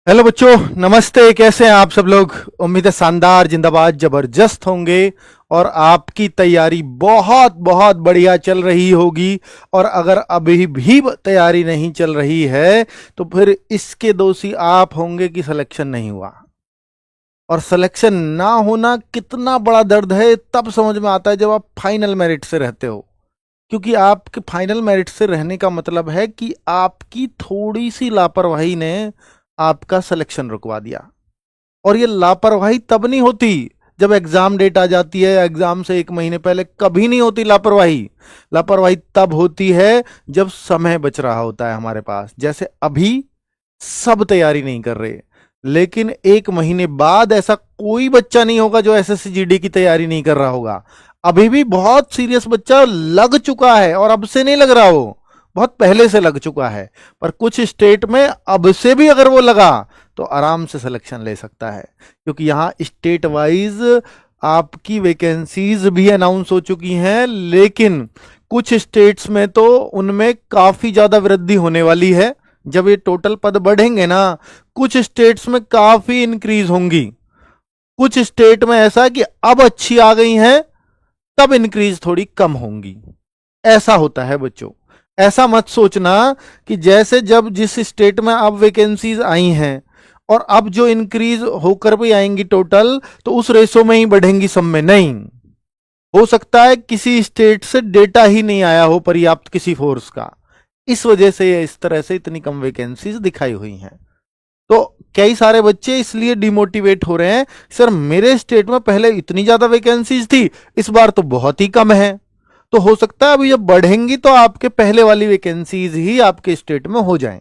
Hello बच्चों, नमस्ते। कैसे हैं आप सब लोग? उम्मीद है शानदार, जिंदाबाद, जबरदस्त होंगे और आपकी तैयारी बहुत बहुत बढ़िया चल रही होगी। और अगर अभी भी तैयारी नहीं चल रही है तो फिर इसके दोषी आप होंगे कि सिलेक्शन नहीं हुआ। और सिलेक्शन ना होना कितना बड़ा दर्द है तब समझ में आता है जब आप फाइनल मेरिट से रहते हो। क्योंकि आपके फाइनल मेरिट से रहने का मतलब है कि आपकी थोड़ी सी लापरवाही ने आपका सिलेक्शन रुकवा दिया। और ये लापरवाही तब नहीं होती जब एग्जाम डेट आ जाती है, एग्जाम से एक महीने पहले कभी नहीं होती लापरवाही। लापरवाही तब होती है जब समय बच रहा होता है हमारे पास। जैसे अभी सब तैयारी नहीं कर रहे, लेकिन एक महीने बाद ऐसा कोई बच्चा नहीं होगा जो एसएससी जीडी की तैयारी नहीं कर रहा होगा। अभी भी बहुत सीरियस बच्चा लग चुका है, और अब से नहीं लग रहा, वो बहुत पहले से लग चुका है। पर कुछ स्टेट में अब से भी अगर वो लगा तो आराम से सिलेक्शन ले सकता है, क्योंकि यहां स्टेट वाइज आपकी वैकेंसीज भी अनाउंस हो चुकी हैं। लेकिन कुछ स्टेट्स में तो उनमें काफी ज्यादा वृद्धि होने वाली है। जब ये टोटल पद बढ़ेंगे ना, कुछ स्टेट्स में काफी इंक्रीज होंगी। कुछ स्टेट में ऐसा है कि अब अच्छी आ गई हैं, तब इंक्रीज थोड़ी कम होंगी। ऐसा होता है बच्चों। ऐसा मत सोचना कि जैसे जब जिस स्टेट में अब वैकेंसीज आई हैं और अब जो इंक्रीज होकर भी आएंगी टोटल, तो उस रेशो में ही बढ़ेंगी सब में। नहीं, हो सकता है किसी स्टेट से डेटा ही नहीं आया हो पर्याप्त किसी फोर्स का, इस वजह से इस तरह से इतनी कम वैकेंसीज दिखाई हुई हैं। तो कई सारे बच्चे इसलिए डिमोटिवेट हो रहे हैं, सर मेरे स्टेट में पहले इतनी ज्यादा वैकेंसीज थी, इस बार तो बहुत ही कम है। तो हो सकता है अभी जब बढ़ेंगी तो आपके पहले वाली वैकेंसीज ही आपके स्टेट में हो जाएं।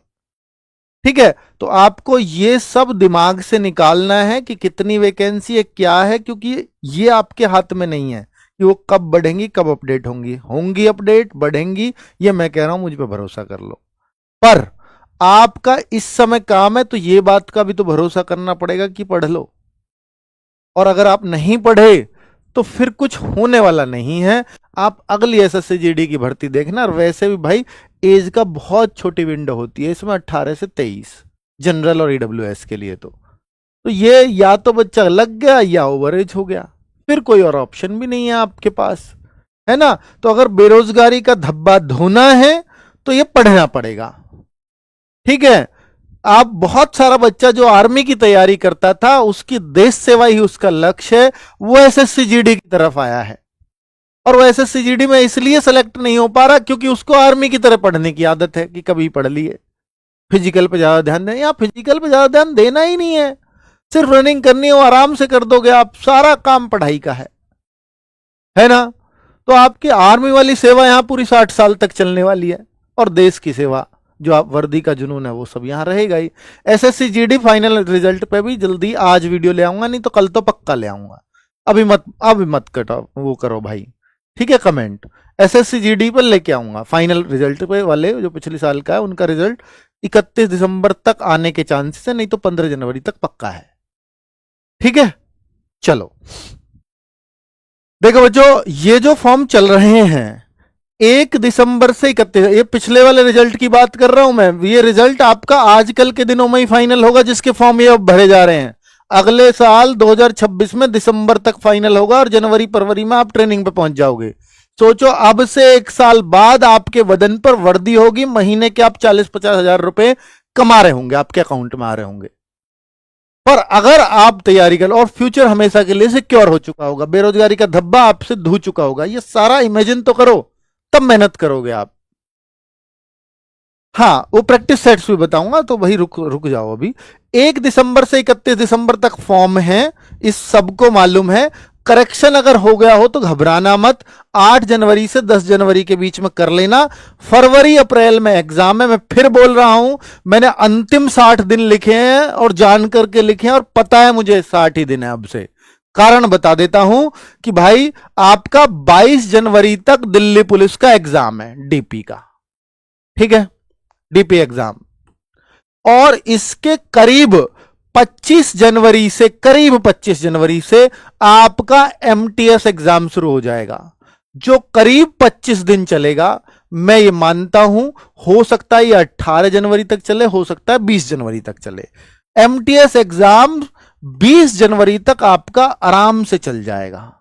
ठीक है, तो आपको ये सब दिमाग से निकालना है कि कितनी वैकेंसी है, क्या है, क्योंकि ये आपके हाथ में नहीं है कि वो कब बढ़ेंगी, कब अपडेट होंगी। होंगी अपडेट, बढ़ेंगी, ये मैं कह रहा हूं, मुझ पर भरोसा कर लो। पर आपका इस समय काम है, तो ये बात का भी तो भरोसा करना पड़ेगा कि पढ़ लो। और अगर आप नहीं पढ़े तो फिर कुछ होने वाला नहीं है। आप अगली एसएससी जीडी की भर्ती देखना। और वैसे भी भाई एज का बहुत छोटी विंडो होती है इसमें, 18 से 23, जनरल और ईडब्ल्यूएस के लिए। तो ये या तो बच्चा लग गया या ओवरेज हो गया, फिर कोई और ऑप्शन भी नहीं है आपके पास, है ना। तो अगर बेरोजगारी का धब्बा धोना है तो ये पढ़ना पड़ेगा। ठीक है, आप बहुत सारा बच्चा जो आर्मी की तैयारी करता था, उसकी देश सेवा ही उसका लक्ष्य है, वो एसएससी जीडी की तरफ आया है। और वो एसएससी जीडी में इसलिए सेलेक्ट नहीं हो पा रहा क्योंकि उसको आर्मी की तरह पढ़ने की आदत है कि कभी पढ़ लिए। फिजिकल पे ज्यादा ध्यान दें, या फिजिकल पे ज्यादा ध्यान देना ही नहीं है, सिर्फ रनिंग करनी है, वो आराम से कर दोगे आप। सारा काम पढ़ाई का है ना। तो आपकी आर्मी वाली सेवा यहां पूरी 60 साल तक चलने वाली है, और देश की सेवा, जो आप वर्दी का जुनून है, वो सब यहां रहेगा ही। एसएससी जीडी फाइनल रिजल्ट पे भी जल्दी आज वीडियो ले आऊंगा, नहीं तो कल तो पक्का ले आऊंगा। अभी मत कटो, वो करो भाई, ठीक है, कमेंट। एसएससी जीडी पर लेके आऊंगा फाइनल रिजल्ट पे वाले, जो पिछले साल का है, उनका रिजल्ट 31 दिसंबर तक आने के चांसेस है, नहीं तो 15 जनवरी तक पक्का है। ठीक है, चलो देखो बच्चों, ये जो फॉर्म चल रहे हैं 1 दिसंबर से 31, ये पिछले वाले रिजल्ट की बात कर रहा हूं मैं। ये रिजल्ट आपका आजकल के दिनों में ही फाइनल होगा, जिसके फॉर्म ये अब भरे जा रहे हैं। अगले साल 2026 में दिसंबर तक फाइनल होगा, और जनवरी फरवरी में आप ट्रेनिंग पे पहुंच जाओगे। सोचो, अब से 1 साल बाद आपके वजन पर वर्दी होगी, महीने के आप 40-50 हजार रुपए कमा रहे होंगे, आपके अकाउंट में आ रहे होंगे। पर अगर आप तैयारी कर, और फ्यूचर हमेशा के लिए सिक्योर हो चुका होगा, बेरोजगारी का धब्बा आपसे धो चुका होगा, ये सारा इमेजिन तो करो, तब मेहनत करोगे आप। हाँ, वो प्रैक्टिस सेट्स भी बताऊंगा, तो वही रुक जाओ अभी। 1 दिसंबर से 31 दिसंबर तक फॉर्म है, इस सबको मालूम है। करेक्शन अगर हो गया हो तो घबराना मत, 8 जनवरी से 10 जनवरी के बीच में कर लेना। फरवरी अप्रैल में एग्जाम है, मैं फिर बोल रहा हूं, मैंने अंतिम 60 दिन लिखे हैं, और जान करके लिखे हैं, और पता है मुझे 60 ही दिन है अब से। कारण बता देता हूं कि भाई आपका 22 जनवरी तक दिल्ली पुलिस का एग्जाम है, डीपी का। ठीक है, डीपी एग्जाम, और इसके करीब 25 जनवरी से आपका एमटीएस एग्जाम शुरू हो जाएगा, जो करीब 25 दिन चलेगा। मैं ये मानता हूं, हो सकता है ये 18 जनवरी तक चले, हो सकता है 20 जनवरी तक चले। एमटीएस एग्जाम 20 जनवरी तक आपका आराम से चल जाएगा।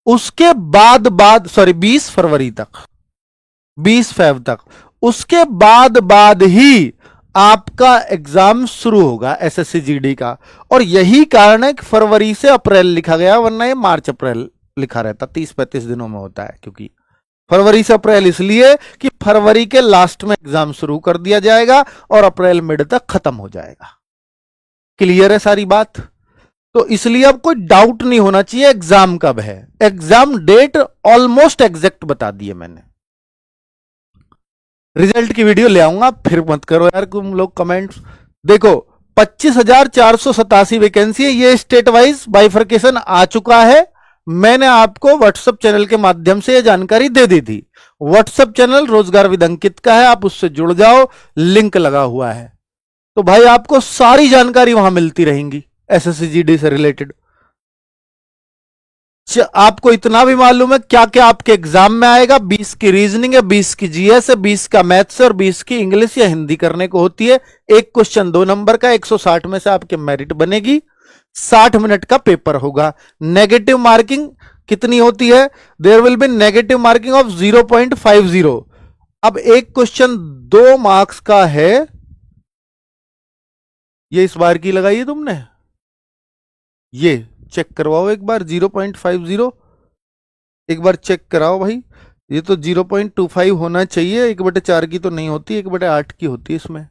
उसके बाद सॉरी 20 फरवरी तक, 20 फेब तक, उसके बाद ही आपका एग्जाम शुरू होगा एसएससी जीडी का। और यही कारण है कि फरवरी से अप्रैल लिखा गया, वरना ये मार्च अप्रैल लिखा रहता, 30-35 दिनों में होता है। क्योंकि फरवरी से अप्रैल इसलिए कि फरवरी के लास्ट में एग्जाम शुरू कर दिया जाएगा और अप्रैल मिड तक खत्म हो जाएगा। क्लियर है सारी बात? तो इसलिए अब कोई डाउट नहीं होना चाहिए एग्जाम कब है। एग्जाम डेट ऑलमोस्ट एग्जैक्ट बता दी है मैंने। रिजल्ट की वीडियो ले आऊंगा, फिर मत करो यार तुम लोग कमेंट्स। देखो 25,487 वैकेंसी है, ये स्टेट वाइज बाइफर्केशन आ चुका है। मैंने आपको व्हाट्सएप चैनल के माध्यम से यह जानकारी दे दी थी। व्हाट्सएप चैनल रोजगार विद अंकित का है, आप उससे जुड़ जाओ, लिंक लगा हुआ है। तो भाई आपको सारी जानकारी वहां मिलती रहेंगी एसएससी जीडी से रिलेटेड। आपको इतना भी मालूम है क्या क्या आपके एग्जाम में आएगा। 20 की रीजनिंग है, 20 की जीएस है, 20 का मैथ्स है और 20 की इंग्लिश या हिंदी करने को होती है। एक क्वेश्चन 2 नंबर का, 160 में से आपके मेरिट बनेगी। 60 मिनट का पेपर होगा। नेगेटिव मार्किंग कितनी होती है? There will be negative marking of 0.50। अब एक क्वेश्चन 2 मार्क्स का है, ये इस बार की लगाई है तुमने, ये चेक करवाओ एक बार। 0.50 एक बार चेक कराओ भाई। ये तो 0.25 होना चाहिए, 1/4 की तो नहीं होती, 1/8 की होती है इसमें।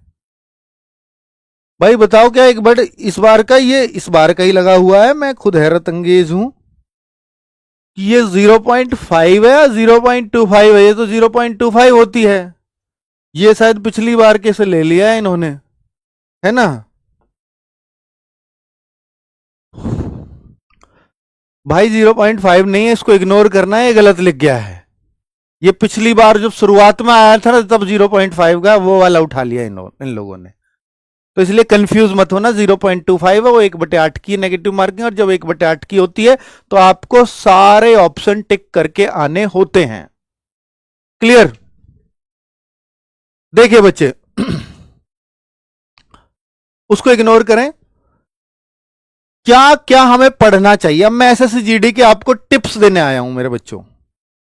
भाई बताओ क्या इस बार का, ये इस बार का ही लगा हुआ है। मैं खुद हैरत अंगेज हूं कि ये 0.5 है या 0.25 है। ये तो 0.25 होती है। ये शायद पिछली बार के से ले लिया है इन्होंने, है ना। भाई 0.5 नहीं है, इसको इग्नोर करना है, ये गलत लिख गया है। ये पिछली बार जब शुरुआत में आया था ना, तब 0.5 का वो वाला उठा लिया इन लोगों ने। तो इसलिए कंफ्यूज मत होना, 0.25 है, वो 1/8 की नेगेटिव मार्किंग। और जब 1/8 की होती है तो आपको सारे ऑप्शन टिक करके आने होते हैं। क्लियर? देखिए बच्चे उसको इग्नोर करें। क्या क्या हमें पढ़ना चाहिए, अब मैं एसएससी जीडी के आपको टिप्स देने आया हूं मेरे बच्चों,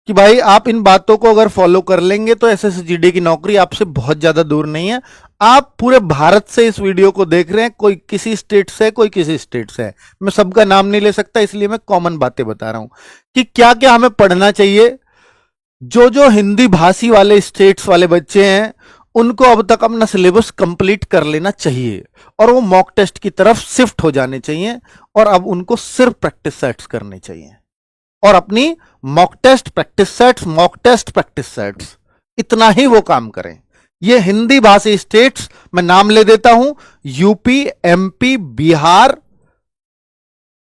कि भाई आप इन बातों को अगर फॉलो कर लेंगे तो एसएससी जीडी की नौकरी आपसे बहुत ज्यादा दूर नहीं है। आप पूरे भारत से इस वीडियो को देख रहे हैं, कोई किसी स्टेट से, कोई किसी स्टेट से है। मैं सबका नाम नहीं ले सकता, इसलिए मैं कॉमन बातें बता रहा हूं कि क्या क्या हमें पढ़ना चाहिए। जो जो हिंदी भाषी वाले स्टेट्स वाले बच्चे हैं, उनको अब तक अपना सिलेबस कंप्लीट कर लेना चाहिए और वो मॉक टेस्ट की तरफ शिफ्ट हो जाने चाहिए। और अब उनको सिर्फ प्रैक्टिस सेट्स करने चाहिए और अपनी मॉक टेस्ट प्रैक्टिस सेट्स, इतना ही वो काम करें। ये हिंदी भाषी स्टेट्स मैं नाम ले देता हूं: यूपी, एमपी, बिहार,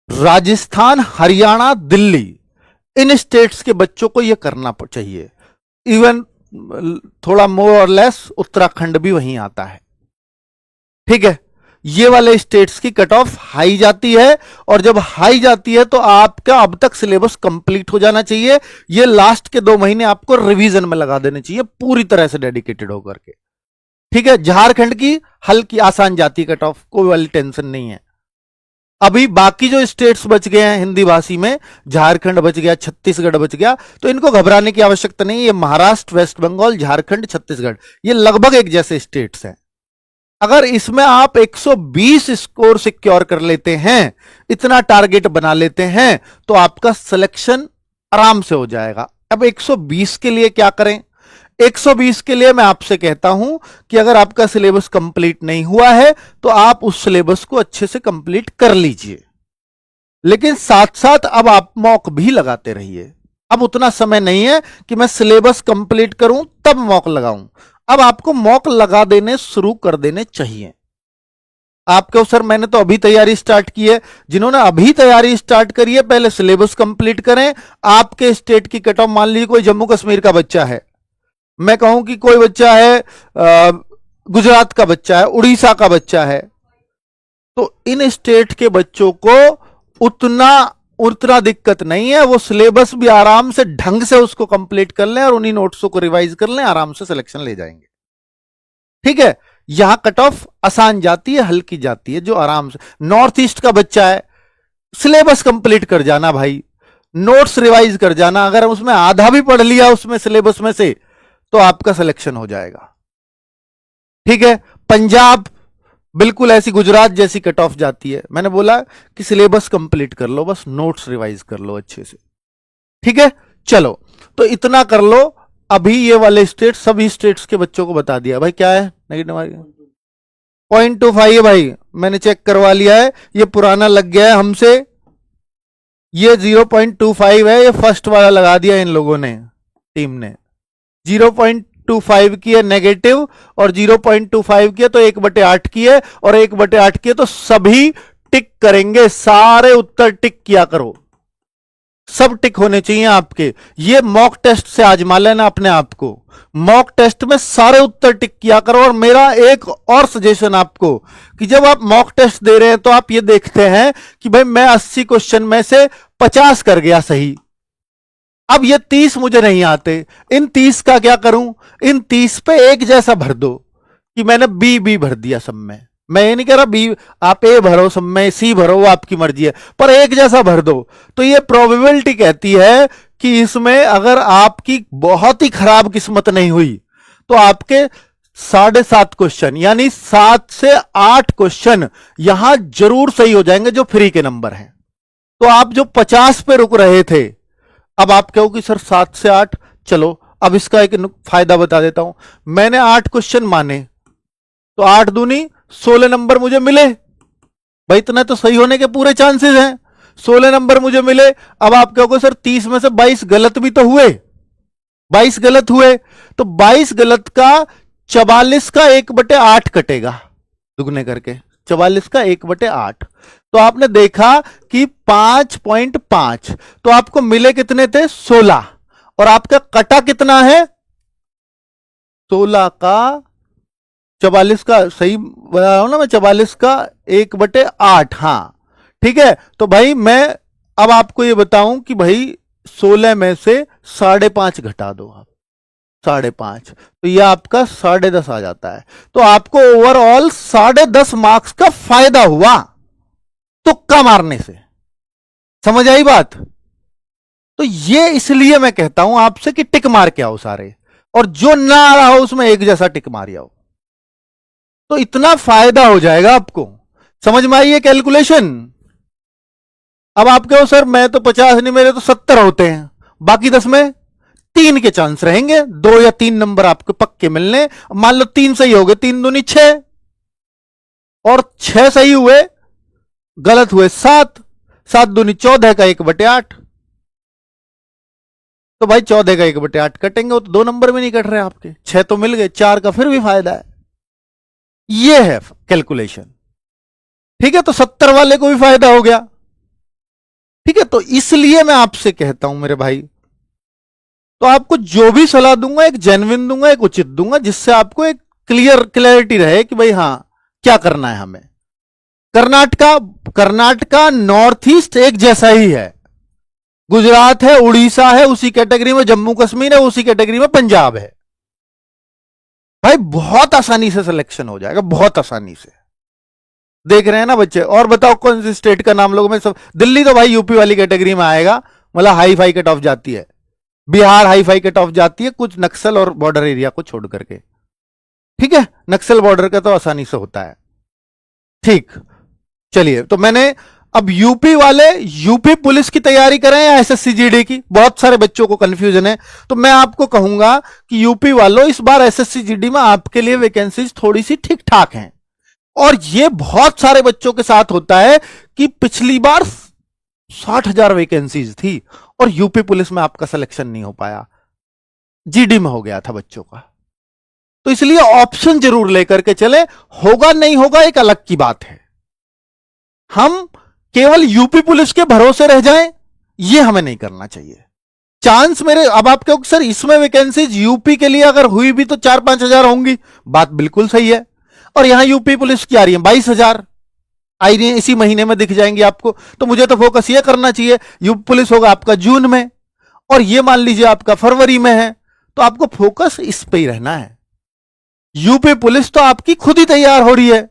राजस्थान, हरियाणा, दिल्ली। इन स्टेट्स के बच्चों को यह करना चाहिए। इवन थोड़ा मोर और लेस उत्तराखंड भी वहीं आता है। ठीक है, ये वाले स्टेट्स की कट ऑफ हाई जाती है और जब हाई जाती है तो आपका अब तक सिलेबस कंप्लीट हो जाना चाहिए। ये लास्ट के 2 महीने आपको रिवीजन में लगा देने चाहिए पूरी तरह से डेडिकेटेड होकर के। ठीक है, झारखंड की हल्की आसान जाती कट ऑफ, कोई वाली टेंशन नहीं है। अभी बाकी जो स्टेट्स बच गए हैं हिंदी भाषी में, झारखंड बच गया, छत्तीसगढ़ बच गया, तो इनको घबराने की आवश्यकता नहीं है। ये महाराष्ट्र, वेस्ट बंगाल, झारखंड, छत्तीसगढ़, ये लगभग एक जैसे स्टेट्स हैं। अगर इसमें आप 120 स्कोर सिक्योर कर लेते हैं, इतना टारगेट बना लेते हैं, तो आपका सिलेक्शन आराम से हो जाएगा। अब 120 के लिए क्या करें? 120 के लिए मैं आपसे कहता हूं कि अगर आपका सिलेबस कंप्लीट नहीं हुआ है तो आप उस सिलेबस को अच्छे से कंप्लीट कर लीजिए, लेकिन साथ साथ अब आप मॉक भी लगाते रहिए। अब उतना समय नहीं है कि मैं सिलेबस कंप्लीट करूं तब मॉक लगाऊं। अब आपको मॉक लगा देने शुरू कर देने चाहिए। आपके सर मैंने तो अभी तैयारी स्टार्ट की है, जिन्होंने अभी तैयारी स्टार्ट करी है पहले सिलेबस कंप्लीट करें। आपके स्टेट की कट ऑफ, मान लीजिए कोई जम्मू कश्मीर का बच्चा है, मैं कहूं कि कोई बच्चा है गुजरात का बच्चा है, उड़ीसा का बच्चा है, तो इन स्टेट के बच्चों को उतना दिक्कत नहीं है। वो सिलेबस भी आराम से ढंग से उसको कंप्लीट कर लें और उन्हीं नोट्सों को रिवाइज कर लें, आराम से सिलेक्शन ले जाएंगे। ठीक है, यहां कट ऑफ आसान जाती है, हल्की जाती है, जो आराम से। नॉर्थ ईस्ट का बच्चा है, सिलेबस कंप्लीट कर जाना भाई, नोट्स रिवाइज कर जाना, अगर उसमें आधा भी पढ़ लिया उसमें सिलेबस में से तो आपका सिलेक्शन हो जाएगा। ठीक है, पंजाब बिल्कुल ऐसी, गुजरात जैसी कट ऑफ जाती है। मैंने बोला कि सिलेबस कंप्लीट कर लो, बस नोट्स रिवाइज कर लो अच्छे से। ठीक है, चलो तो इतना कर लो। अभी ये वाले स्टेट, सभी स्टेट्स के बच्चों को बता दिया भाई क्या है नेगेटिव मार्किंग। 0.25 है भाई, मैंने चेक करवा लिया है, ये पुराना लग गया है हमसे, ये 0.25 है, ये फर्स्ट वाला लगा दिया इन लोगों ने, टीम ने। 0.25 की है नेगेटिव और 0.25 की है तो 1/8 की है, और 1/8 की है तो सभी टिक करेंगे, सारे उत्तर टिक किया करो, सब टिक होने चाहिए आपके। ये मॉक टेस्ट से आजमा लेना अपने आप को, मॉक टेस्ट में सारे उत्तर टिक किया करो। और मेरा एक और सजेशन आपको कि जब आप मॉक टेस्ट दे रहे हैं तो आप ये देखते हैं कि भाई मैं 80 क्वेश्चन में से 50 कर गया सही, अब ये 30 मुझे नहीं आते, इन 30 का क्या करूं? इन 30 पे एक जैसा भर दो कि मैंने बी भर दिया सब में। मैं ये नहीं कह रहा बी आप ए भरो सब में, सी भरो, वो आपकी मर्जी है, पर एक जैसा भर दो। तो ये प्रोबेबिलिटी कहती है कि इसमें अगर आपकी बहुत ही खराब किस्मत नहीं हुई तो आपके 7.5 क्वेश्चन यानी 7 से 8 क्वेश्चन यहां जरूर सही हो जाएंगे जो फ्री के नंबर हैं। तो आप जो 50 पे रुक रहे थे, अब आप कहो कि सर 7 से 8, चलो अब इसका एक फायदा बता देता हूं। मैंने 8 क्वेश्चन माने तो 8 दूनी 16 नंबर मुझे मिले भाई, इतना तो सही होने के पूरे चांसेस हैं, 16 नंबर मुझे मिले। अब आप कहोगे सर 30 में से 22 गलत भी तो हुए, 22 गलत हुए, तो 22 गलत का 44 का 1/8 कटेगा, दुगने करके 44 का 1/8। तो आपने देखा कि 5.5, तो आपको मिले कितने थे? 16, और आपका कटा कितना है? 16 का 44 का, सही बता रहा हूं ना मैं, 44 का 1/8। हाँ ठीक है, तो भाई मैं अब आपको ये बताऊं कि भाई 16 में से 5.5 घटा दो आप, 5.5, तो ये आपका 10.5 आ जाता है। तो आपको ओवरऑल 10.5 मार्क्स का फायदा हुआ तुक्का मारने से। समझ आई बात? तो ये इसलिए मैं कहता हूं आपसे कि टिक मार के आओ सारे, और जो ना आ रहा हो उसमें एक जैसा टिक मार आओ, तो इतना फायदा हो जाएगा आपको। समझ में आई ये कैलकुलेशन? अब आप कहो सर मैं तो 50 नहीं, मेरे तो 70 होते हैं, बाकी 10 में 3 के चांस रहेंगे, 2 या 3 नंबर आपको पक्के मिलने। मान लो 3 सही हो गए, 3 दूनी 6, और 6 सही हुए, गलत हुए 7, 7 दूनी 14 का 1/8, तो भाई 14 का 1/8 कटेंगे, वो तो 2 नंबर में नहीं कट रहे आपके, 6 तो मिल गए, 4 का फिर भी फायदा है। ये है कैलकुलेशन। ठीक है, तो 70 वाले को भी फायदा हो गया। ठीक है, तो इसलिए मैं आपसे कहता हूं मेरे भाई, तो आपको जो भी सलाह दूंगा एक जेन्युइन दूंगा, एक उचित दूंगा, जिससे आपको एक क्लैरिटी रहे कि भाई हां क्या करना है हमें। कर्नाटका नॉर्थ ईस्ट एक जैसा ही है, गुजरात है, उड़ीसा है उसी कैटेगरी में, जम्मू कश्मीर है उसी कैटेगरी में, पंजाब है। भाई बहुत आसानी से सिलेक्शन हो जाएगा, बहुत आसानी से। देख रहे हैं ना बच्चे? और बताओ कौन सी स्टेट का नाम लोगों में? सब दिल्ली तो भाई यूपी वाली कैटेगरी में आएगा, मतलब हाई फाई कट ऑफ जाती है, Bihar hi fi cut off जाती है, कुछ नक्सल और बॉर्डर एरिया को छोड़ करके। ठीक है, नक्सल बॉर्डर का तो आसानी से होता है। ठीक, चलिए, तो मैंने अब यूपी वाले यूपी पुलिस की तैयारी करें या एसएससी जीडी की? बहुत सारे बच्चों को कंफ्यूजन है, तो मैं आपको कहूंगा कि यूपी वालों इस बार एसएससी जीडी में आपके लिए वैकेंसीज थोड़ी सी ठीक ठाक हैं। और ये बहुत सारे बच्चों के साथ होता है कि पिछली बार 60,000 वैकेंसीज थी और यूपी पुलिस में आपका सिलेक्शन नहीं हो पाया, जीडी में हो गया था बच्चों का। तो इसलिए ऑप्शन जरूर लेकर के चले, होगा नहीं होगा एक अलग की बात है। हम केवल यूपी पुलिस के भरोसे रह जाएं, यह हमें नहीं करना चाहिए। चांस मेरे, अब आप कहोगे सर इसमें वैकेंसीज यूपी के लिए अगर हुई भी तो 4-5 हजार होंगी, बात बिल्कुल सही है। और यहां यूपी पुलिस की आ रही है 22,000 आई रही है, इसी महीने में दिख जाएंगी आपको। तो मुझे तो फोकस ये करना चाहिए, यूपी पुलिस होगा आपका जून में, और ये मान लीजिए आपका फरवरी में है, तो आपको फोकस इस पे ही रहना है। यूपी पुलिस तो आपकी खुद ही तैयार हो रही है,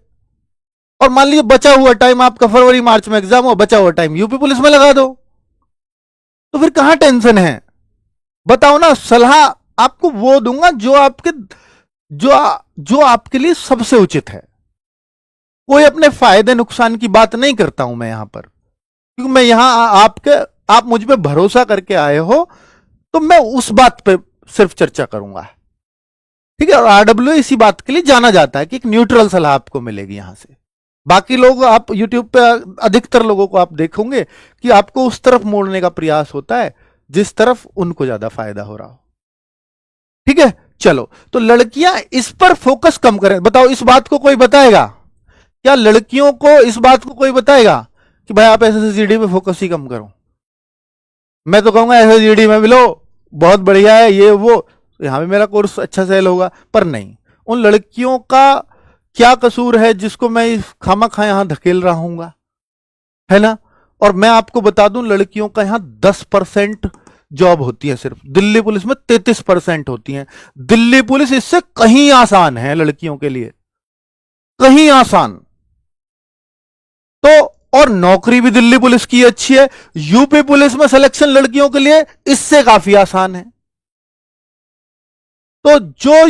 और मान लीजिए बचा हुआ टाइम आपका फरवरी मार्च में एग्जाम हो, बचा हुआ टाइम यूपी पुलिस में लगा दो, तो फिर कहां टेंशन है? बताओ ना। सलाह आपको वो दूंगा जो आपके जो जो आपके लिए सबसे उचित है। कोई अपने फायदे नुकसान की बात नहीं करता हूं मैं यहां पर, क्योंकि मैं यहां आप मुझ पे भरोसा करके आए हो, तो मैं उस बात पे सिर्फ चर्चा करूंगा, ठीक है। और आरडब्ल्यू इसी बात के लिए जाना जाता है कि एक न्यूट्रल सलाह आपको मिलेगी यहां से। बाकी लोग, आप यूट्यूब पे अधिकतर लोगों को आप देखोगे कि आपको उस तरफ मोड़ने का प्रयास होता है जिस तरफ उनको ज्यादा फायदा हो रहा हो, ठीक है। चलो, तो लड़कियां इस पर फोकस कम करें। बताओ, इस बात को कोई बताएगा क्या? लड़कियों को इस बात को कोई बताएगा कि भाई आप एसएसजीडी पे फोकस ही कम करो? मैं तो कहूंगा एसएसजीडी में भी लो, बहुत बढ़िया है ये वो, यहां भी मेरा कोर्स अच्छा सेल होगा। पर नहीं, उन लड़कियों का क्या कसूर है जिसको मैं खामा खा यहां धकेल रहा हूंगा, है ना। और मैं आपको बता दूं, लड़कियों का यहां 10% जॉब होती है सिर्फ, दिल्ली पुलिस में 33% होती है। दिल्ली पुलिस इससे कहीं आसान है लड़कियों के लिए, कहीं आसान। तो और नौकरी भी दिल्ली पुलिस की अच्छी है। यूपी पुलिस में सिलेक्शन लड़कियों के लिए इससे काफी आसान है। तो जो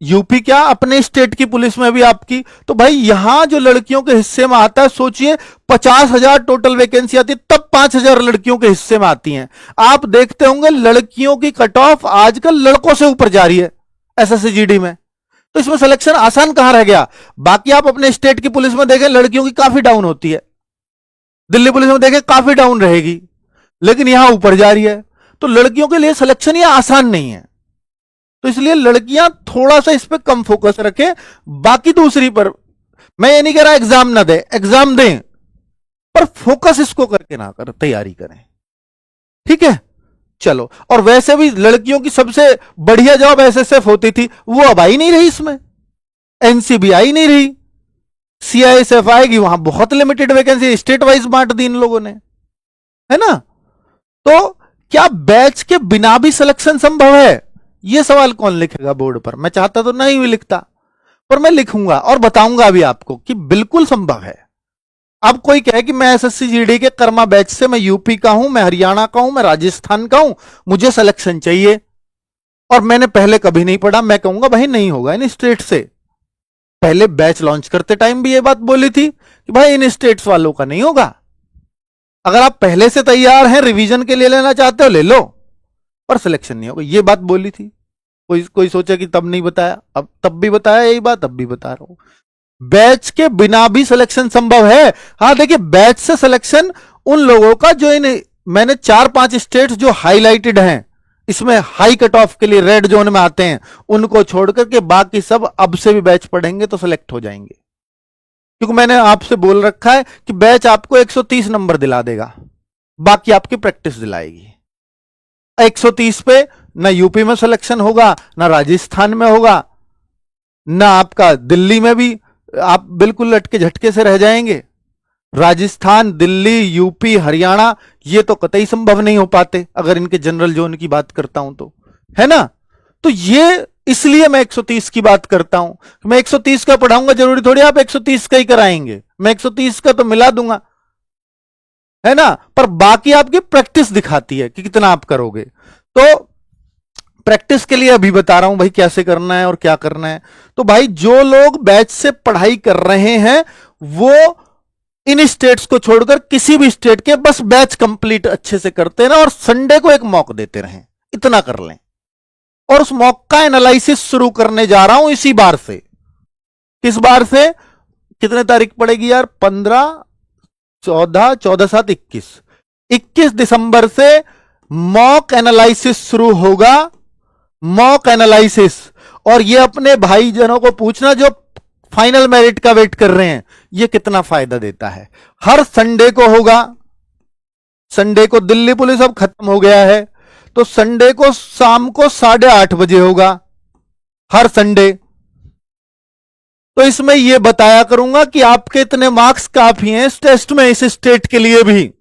यूपी क्या, अपने स्टेट की पुलिस में भी आपकी, तो भाई यहां जो लड़कियों के हिस्से में आता है, सोचिए 50,000 टोटल वैकेंसी आती है, तब 5,000 लड़कियों के हिस्से में आती हैं। आप देखते होंगे लड़कियों की कट ऑफ आजकल लड़कों से ऊपर जा रही है एसएससीजीडी में। तो इसमें सिलेक्शन आसान कहां रह गया? बाकी आप अपने स्टेट की पुलिस में देखें, लड़कियों की काफी डाउन होती है, दिल्ली पुलिस में देखें काफी डाउन रहेगी, लेकिन यहां ऊपर जा रही है। तो लड़कियों के लिए सिलेक्शन यह आसान नहीं है। तो इसलिए लड़कियां थोड़ा सा इस पर कम फोकस रखें। बाकी दूसरी पर मैं ये नहीं कह रहा एग्जाम ना दे, एग्जाम दें, पर फोकस इसको करके ना कर, तैयारी करें, ठीक है। चलो, और वैसे भी लड़कियों की सबसे बढ़िया जॉब एसएसएफ होती थी, वो अब आई नहीं रही, इसमें एनसीबी आई नहीं रही, सीआईएसएफ आएगी, वहां बहुत लिमिटेड वैकेंसी स्टेट वाइज बांट दी इन लोगों ने, है ना। तो क्या बैच के बिना भी सिलेक्शन संभव है? यह सवाल कौन लिखेगा बोर्ड पर? मैं चाहता तो नहीं भी लिखता, पर मैं लिखूंगा और बताऊंगा भी आपको कि बिल्कुल संभव है। अब कोई कहे कि मैं एसएससीजीडी के कर्मा बैच से, मैं यूपी का हूं, मैं हरियाणा का हूं, मैं राजस्थान का हूं, मुझे सिलेक्शन चाहिए, और मैंने पहले कभी नहीं पढ़ा, मैं कहूंगा भाई नहीं होगा इन स्टेट से। पहले बैच लॉन्च करते टाइम भी ये बात बोली थी कि भाई इन स्टेट्स वालों का नहीं होगा। अगर आप पहले से तैयार हैं, रिवीजन के लिए लेना चाहते हो ले लो, पर सिलेक्शन नहीं होगा, ये बात बोली थी। कोई सोचा कि तब नहीं बताया, अब तब भी बताया यही बात, अब भी बता रहा हूं। बैच के बिना भी सिलेक्शन संभव है। हां देखिए, बैच से सिलेक्शन उन लोगों का जो इन मैंने 4-5 स्टेट्स जो हाईलाइटेड हैं, इसमें हाई कट ऑफ के लिए रेड जोन में आते हैं, उनको छोड़कर के बाकी सब अब से भी बैच पढ़ेंगे तो सिलेक्ट हो जाएंगे। क्योंकि मैंने आपसे बोल रखा है कि बैच आपको 130 नंबर दिला देगा, बाकी आपकी प्रैक्टिस दिलाएगी। 130 पे ना यूपी में सिलेक्शन होगा, ना राजस्थान में होगा, ना आपका दिल्ली में भी, आप बिल्कुल लटके झटके से रह जाएंगे। राजस्थान, दिल्ली, यूपी, हरियाणा, ये तो कतई संभव नहीं हो पाते अगर इनके जनरल जोन की बात करता हूं तो, है ना। तो ये इसलिए मैं 130 की बात करता हूं। मैं 130 का पढ़ाऊंगा, जरूरी थोड़ी आप 130 का ही कराएंगे, मैं 130 का तो मिला दूंगा, है ना। पर बाकी आपकी प्रैक्टिस दिखाती है कि कितना आप करोगे। तो प्रैक्टिस के लिए अभी बता रहा हूं भाई कैसे करना है और क्या करना है। तो भाई जो लोग बैच से पढ़ाई कर रहे हैं, वो इन स्टेट्स को छोड़कर किसी भी स्टेट के बस बैच कंप्लीट अच्छे से करते रहें और संडे को एक मॉक देते रहें, इतना कर लें। और उस मॉक का एनालिसिस शुरू करने जा रहा हूं इसी बार से। किस बार से? कितने तारीख पड़ेगी यार? 15, 14, 14, 7, 21, 21 दिसंबर से मॉक एनालिसिस शुरू होगा। मॉक एनालिसिस, और ये अपने भाईजनों को पूछना जो फाइनल मेरिट का वेट कर रहे हैं, ये कितना फायदा देता है। हर संडे को होगा। संडे को दिल्ली पुलिस अब खत्म हो गया है, तो संडे को शाम को 8:30 बजे होगा, हर संडे। तो इसमें यह बताया करूंगा कि आपके इतने मार्क्स काफी हैं इस टेस्ट में, इस स्टेट के लिए भी।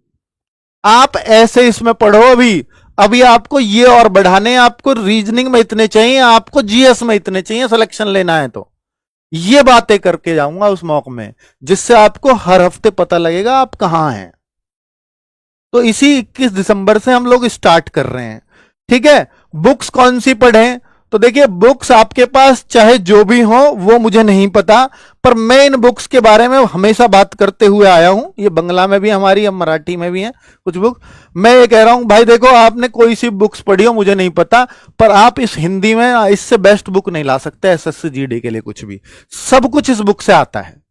आप ऐसे इसमें पढ़ो अभी, अभी आपको ये और बढ़ाने हैं, आपको रीजनिंग में इतने चाहिए, आपको जीएस में इतने चाहिए, सिलेक्शन लेना है तो ये बातें करके जाऊंगा उस मॉक में, जिससे आपको हर हफ्ते पता लगेगा आप कहां हैं। तो इसी 21 दिसंबर से हम लोग स्टार्ट कर रहे हैं। ठीक है, बुक्स कौन सी पढ़ें? तो देखिए, बुक्स आपके पास चाहे जो भी हो वो मुझे नहीं पता, पर मैं इन बुक्स के बारे में हमेशा बात करते हुए आया हूं। ये बंगला में भी हमारी, अब मराठी में भी है कुछ बुक। मैं ये कह रहा हूं भाई देखो, आपने कोई सी बुक्स पढ़ी हो मुझे नहीं पता, पर आप इस हिंदी में इससे बेस्ट बुक नहीं ला सकते एसएससी जीडी के लिए कुछ भी। सब कुछ इस बुक से आता है,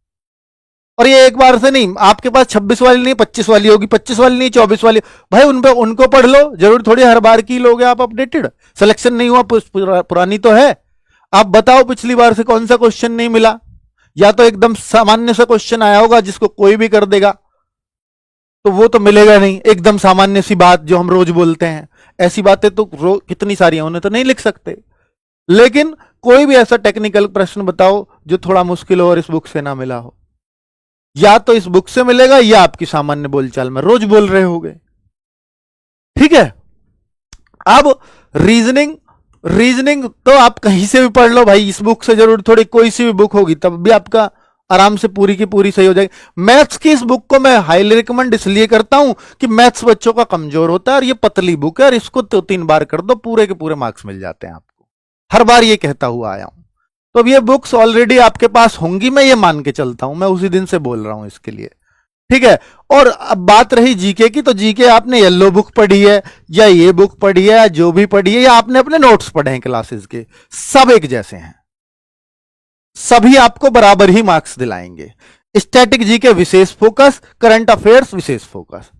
और ये एक बार से नहीं। आपके पास 26 वाली नहीं 25 वाली होगी, 25 वाली नहीं 24 वाली, भाई उन पे उनको पढ़ लो। जरूर थोड़ी हर बार की लोगे आप अपडेटेड। सिलेक्शन नहीं हुआ, पुरानी तो है। आप बताओ पिछली बार से कौन सा क्वेश्चन नहीं मिला? या तो एकदम सामान्य सा क्वेश्चन आया होगा जिसको कोई भी कर देगा, तो वो तो मिलेगा नहीं। एकदम सामान्य सी बात जो हम रोज बोलते हैं, ऐसी बातें तो कितनी सारी हैं, उन्हें तो नहीं लिख सकते। लेकिन कोई भी ऐसा टेक्निकल प्रश्न बताओ जो थोड़ा मुश्किल हो और इस बुक से ना मिला हो। या तो इस बुक से मिलेगा या आपकी सामान्य बोलचाल में रोज बोल रहे होगे। ठीक है, अब रीजनिंग, रीजनिंग तो आप कहीं से भी पढ़ लो भाई, इस बुक से जरूर थोड़ी, कोई सी भी बुक होगी तब भी आपका आराम से पूरी की पूरी सही हो जाएगी। मैथ्स की इस बुक को मैं हाईली रिकमेंड इसलिए करता हूं कि मैथ्स बच्चों का कमजोर होता है, और ये पतली बुक है, और इसको तो 3 बार कर दो पूरे के पूरे मार्क्स मिल जाते हैं आपको। हर बार ये कहता हुआ आया हूं। तो अब ये बुक्स ऑलरेडी आपके पास होंगी, मैं ये मान के चलता हूं, मैं उसी दिन से बोल रहा हूं इसके लिए। ठीक है, और अब बात रही जीके की, तो जीके आपने येलो बुक पढ़ी है या ये बुक पढ़ी है या जो भी पढ़ी है, या आपने अपने नोट्स पढ़े हैं क्लासेस के, सब एक जैसे हैं, सभी आपको बराबर ही मार्क्स दिलाएंगे। स्टैटिक जीके विशेष फोकस, करंट अफेयर्स विशेष फोकस,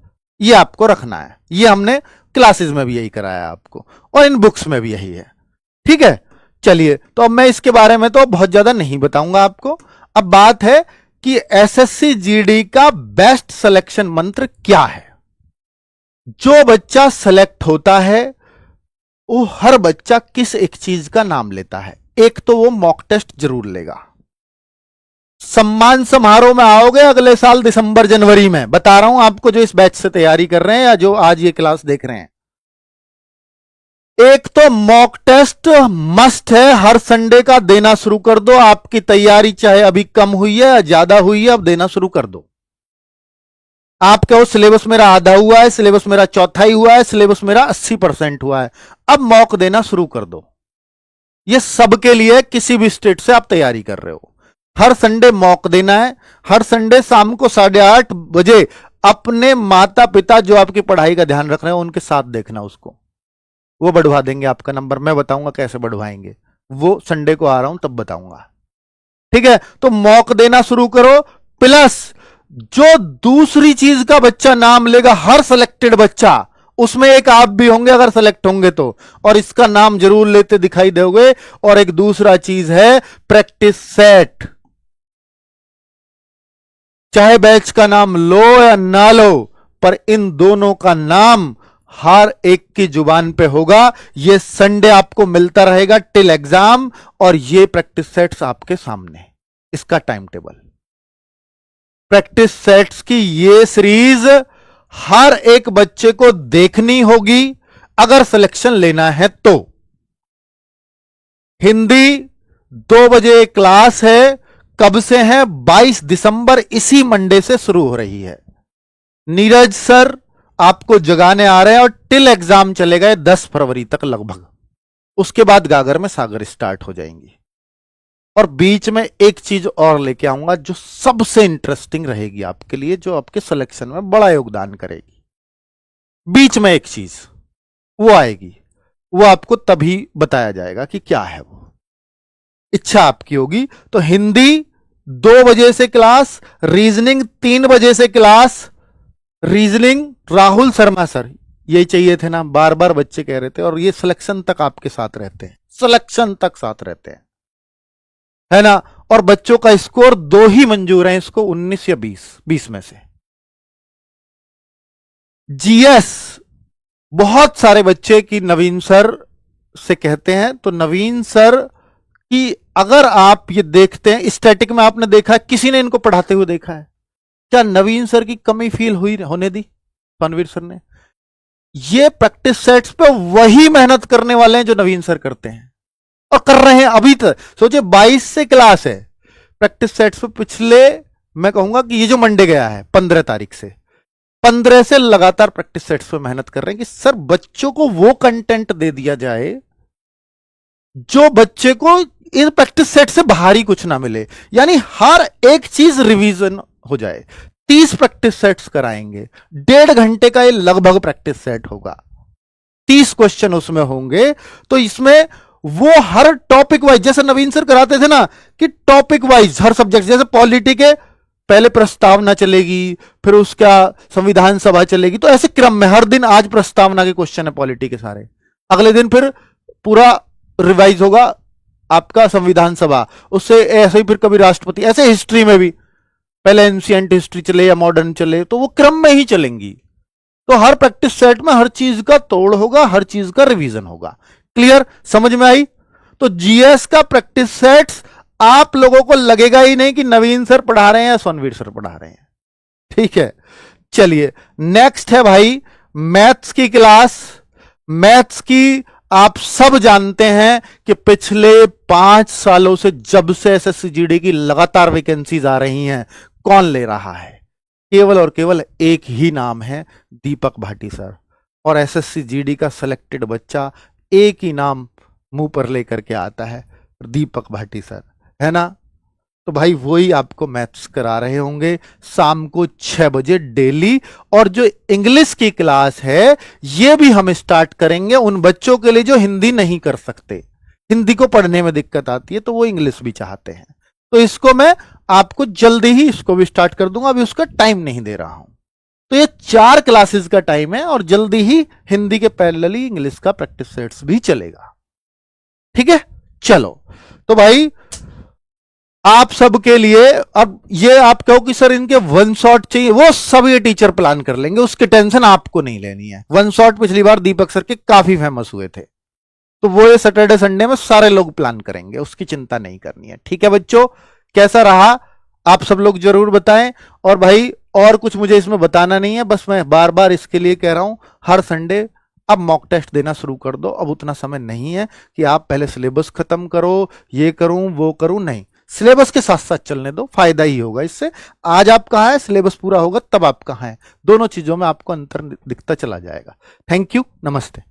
ये आपको रखना है। ये हमने क्लासेस में भी यही कराया आपको, और इन बुक्स में भी यही है। ठीक है, चलिए, तो अब मैं इसके बारे में तो बहुत ज्यादा नहीं बताऊंगा आपको। अब बात है कि एसएससी जीडी का बेस्ट सिलेक्शन मंत्र क्या है। जो बच्चा सेलेक्ट होता है वो हर बच्चा किस एक चीज का नाम लेता है? एक तो वो मॉक टेस्ट जरूर लेगा। सम्मान समारोह में आओगे अगले साल दिसंबर जनवरी में, बता रहा हूं आपको, जो इस बैच से तैयारी कर रहे हैं या जो आज ये क्लास देख रहे हैं। एक तो मॉक टेस्ट मस्ट है, हर संडे का देना शुरू कर दो। आपकी तैयारी चाहे अभी कम हुई है या ज्यादा हुई है, अब देना शुरू कर दो। आप कहो सिलेबस मेरा आधा हुआ है, सिलेबस मेरा चौथाई हुआ है, सिलेबस मेरा 80% हुआ है, अब मॉक देना शुरू कर दो। ये सबके लिए, किसी भी स्टेट से आप तैयारी कर रहे हो, हर संडे मॉक देना है। हर संडे शाम को 8:30 बजे अपने माता पिता जो आपकी पढ़ाई का ध्यान रख रहे हैं उनके साथ देखना उसको, वो बढ़वा देंगे आपका नंबर। मैं बताऊंगा कैसे बढ़वाएंगे, वो संडे को आ रहा हूं तब बताऊंगा। ठीक है, तो मॉक देना शुरू करो। प्लस जो दूसरी चीज का बच्चा नाम लेगा, हर सिलेक्टेड बच्चा, उसमें एक आप भी होंगे अगर सेलेक्ट होंगे तो, और इसका नाम जरूर लेते दिखाई दोगे। और एक दूसरा चीज है प्रैक्टिस सेट। चाहे बैच का नाम लो या ना लो, पर इन दोनों का नाम हर एक की जुबान पे होगा। ये संडे आपको मिलता रहेगा टिल एग्जाम, और ये प्रैक्टिस सेट्स आपके सामने, इसका टाइम टेबल, प्रैक्टिस सेट्स की ये सीरीज हर एक बच्चे को देखनी होगी अगर सिलेक्शन लेना है तो। हिंदी 2 बजे क्लास है, कब से है? 22 दिसंबर, इसी मंडे से शुरू हो रही है। नीरज सर आपको जगाने आ रहे हैं, और टिल एग्जाम चलेगा 10 फरवरी तक लगभग। उसके बाद गागर में सागर स्टार्ट हो जाएंगी। और बीच में एक चीज और लेके आऊंगा जो सबसे इंटरेस्टिंग रहेगी आपके लिए, जो आपके सिलेक्शन में बड़ा योगदान करेगी। बीच में एक चीज वो आएगी, वो आपको तभी बताया जाएगा कि क्या है वो, इच्छा आपकी होगी। तो हिंदी 2 बजे से क्लास, रीजनिंग 3 बजे से class. Reasoning Rahul Sharma sir, यही चाहिए थे ना, बार बार बच्चे कह रहे थे, और ये सिलेक्शन तक आपके साथ रहते हैं, सिलेक्शन तक साथ रहते हैं, है ना। और बच्चों का स्कोर 2 ही मंजूर है इसको, 19 या 20 में से। जीएस बहुत सारे बच्चे की नवीन सर से कहते हैं, तो नवीन सर की अगर आप ये देखते हैं, स्टैटिक में आपने देखा, किसी ने इनको पढ़ाते हुए देखा है क्या? नवीन सर की कमी फील हुई होने दी तनवीर सर ने? ये प्रैक्टिस सेट्स पे वही मेहनत करने वाले हैं जो नवीन सर करते हैं और कर रहे हैं अभी तक। सोचिए 22 से क्लास है प्रैक्टिस सेट्स पे। पिछले मैं कहूंगा कि ये जो मंडे गया है 15 तारीख से, 15 से लगातार प्रैक्टिस सेट्स पे मेहनत कर रहे हैं कि सर बच्चों को वो कंटेंट दे दिया जाए जो बच्चे को इन प्रैक्टिस सेट से बाहर ही कुछ ना मिले, यानी हर एक चीज रिवीजन हो जाए। 30 प्रैक्टिस सेट्स कराएंगे, 1.5 घंटे का ये लगभग प्रैक्टिस सेट होगा, 30 क्वेश्चन उसमें होंगे। तो इसमें वो हर टॉपिक वाइज, जैसे नवीन सर कराते थे ना कि टॉपिक वाइज हर सब्जेक्ट, जैसे पॉलिटी के पहले प्रस्तावना चलेगी, फिर उसका संविधान सभा चलेगी, तो ऐसे क्रम में हर दिन आज प्रस्तावना के क्वेश्चन है पॉलिटी के सारे, अगले दिन फिर पूरा रिवाइज होगा आपका संविधान सभा, उससे ऐसे ही फिर कभी राष्ट्रपति, ऐसे हिस्ट्री में भी पहले एंशिएंट हिस्ट्री चले या मॉडर्न चले, तो वो क्रम में ही चलेंगी। तो हर प्रैक्टिस सेट में हर चीज का तोड़ होगा, हर चीज का रिवीजन होगा। क्लियर, समझ में आई? तो जीएस का प्रैक्टिस सेट्स आप लोगों को लगेगा ही नहीं कि नवीन सर पढ़ा रहे हैं या स्वनवीर सर पढ़ा रहे हैं। ठीक है, चलिए नेक्स्ट है भाई मैथ्स की क्लास। मैथ्स की आप सब जानते हैं कि पिछले 5 सालों से जब से एसएससी जीडी की लगातार वैकेंसीज आ रही हैं, कौन ले रहा है? केवल और केवल एक ही नाम है, दीपक भाटी सर। और एसएससी जीडी का सिलेक्टेड बच्चा एक ही नाम मुंह पर लेकर के आता है, दीपक भाटी सर, है ना? तो भाई वही आपको मैथ्स करा रहे होंगे शाम को 6 बजे डेली। और जो इंग्लिश की क्लास है ये भी हम स्टार्ट करेंगे उन बच्चों के लिए जो हिंदी नहीं कर सकते, हिंदी को पढ़ने में दिक्कत आती है, तो वो इंग्लिश भी चाहते हैं। तो इसको मैं आपको जल्दी ही इसको भी स्टार्ट कर दूंगा, अभी उसका टाइम नहीं दे रहा हूं। तो ये 4 क्लासेस का टाइम है और जल्दी ही हिंदी के पैरेलली इंग्लिश का प्रैक्टिस सेट्स भी चलेगा। ठीक है, चलो। तो भाई आप सबके लिए अब ये आप कहो कि सर इनके 1 शॉट चाहिए, वो सब ये टीचर प्लान कर लेंगे, उसकी टेंशन आपको नहीं लेनी है। 1 शॉट पिछली बार दीपक सर के काफी फेमस हुए थे, तो वो ये सैटरडे संडे में सारे लोग प्लान करेंगे, उसकी चिंता नहीं करनी है। ठीक है बच्चों, कैसा रहा आप सब लोग जरूर बताएं। और भाई और कुछ मुझे इसमें बताना नहीं है, बस मैं बार बार इसके लिए कह रहा हूं हर संडे अब मॉक टेस्ट देना शुरू कर दो। अब उतना समय नहीं है कि आप पहले सिलेबस खत्म करो, ये करूं वो करूं, नहीं, सिलेबस के साथ साथ चलने दो, फायदा ही होगा इससे। आज आप कहाँ है, सिलेबस पूरा होगा तब आप कहाँ है, दोनों चीजों में आपको अंतर दिखता चला जाएगा। थैंक यू, नमस्ते।